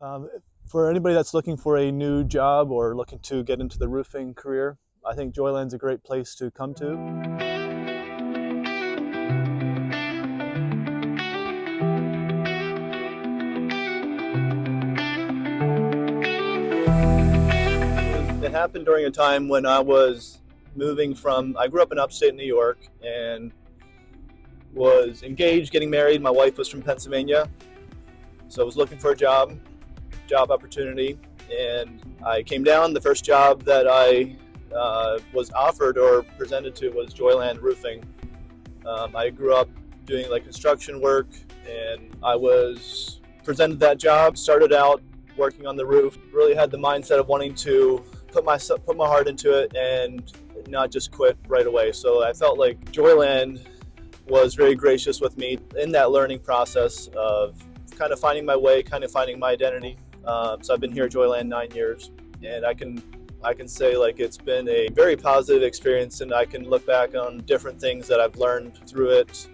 Um, for anybody that's looking for a new job or looking to get into the roofing career, I think Joyland's a great place to come to. It happened during a time when I was I grew up in upstate New York and was engaged, getting married. My wife was from Pennsylvania, so I was looking for a job opportunity, and I came down. The first job that I was offered or presented to was Joyland Roofing. I grew up doing like construction work, and I was presented that job. Started out working on the roof. Really had the mindset of wanting to put my heart into it and not just quit right away. So I felt like Joyland was very gracious with me in that learning process of kind of finding my way, kind of finding my identity. So I've been here at Joyland 9 years, and I can say like it's been a very positive experience, and I can look back on different things that I've learned through it.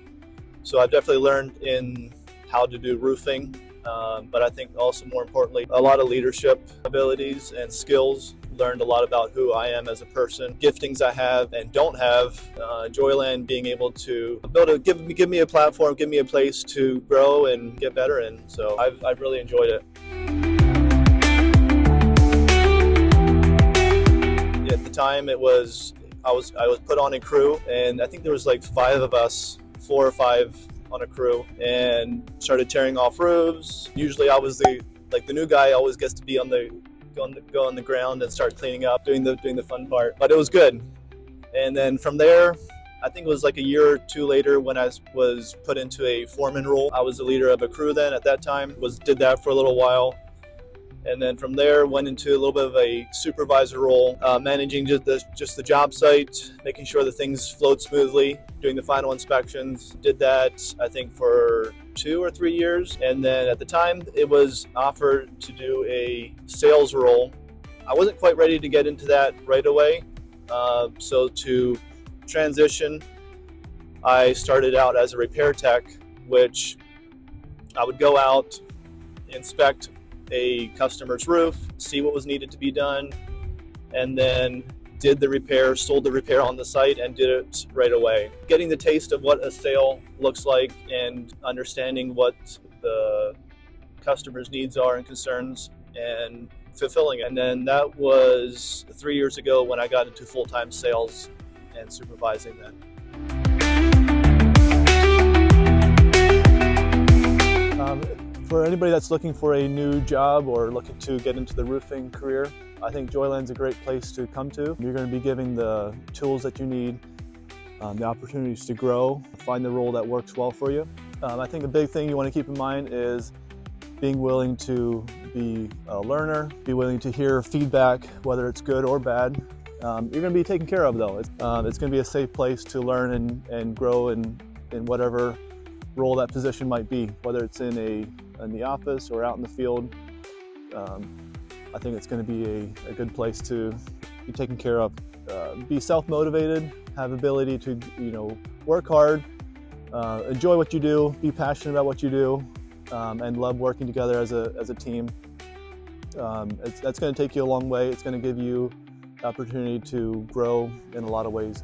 So I've definitely learned in how to do roofing, but I think also more importantly, a lot of leadership abilities and skills. Learned a lot about who I am as a person, giftings I have and don't have. Joyland being able to give me a platform, give me a place to grow and get better in. So I've really enjoyed it. At the time, I was put on a crew, and I think there was like 5 of us, 4 or 5 on a crew, and started tearing off roofs. Usually, I was the new guy. Always gets to be go on the ground and start cleaning up, doing the fun part. But it was good. And then from there, I think it was like a year or 2 later when I was put into a foreman role. I was the leader of a crew then at that time. Did that for a little while. And then from there, went into a little bit of a supervisor role, managing just the job site, making sure that things flowed smoothly, doing the final inspections. Did that, I think, for 2 or 3 years. And then at the time, it was offered to do a sales role. I wasn't quite ready to get into that right away. So to transition, I started out as a repair tech, which I would go out, inspect a customer's roof, see what was needed to be done, and then did the repair, sold the repair on the site, and did it right away. Getting the taste of what a sale looks like and understanding what the customer's needs are and concerns and fulfilling it. And then that was 3 years ago when I got into full-time sales and supervising that. For anybody that's looking for a new job or looking to get into the roofing career, I think Joyland's a great place to come to. You're going to be given the tools that you need, the opportunities to grow, find the role that works well for you. I think the big thing you want to keep in mind is being willing to be a learner, be willing to hear feedback, whether it's good or bad. You're going to be taken care of though. It's going to be a safe place to learn and grow in whatever role that position might be, whether it's in the office or out in the field. I think it's going to be a good place to be taken care of. Be self-motivated, have ability to work hard, enjoy what you do, be passionate about what you do, and love working together as a team. That's going to take you a long way. It's going to give you the opportunity to grow in a lot of ways.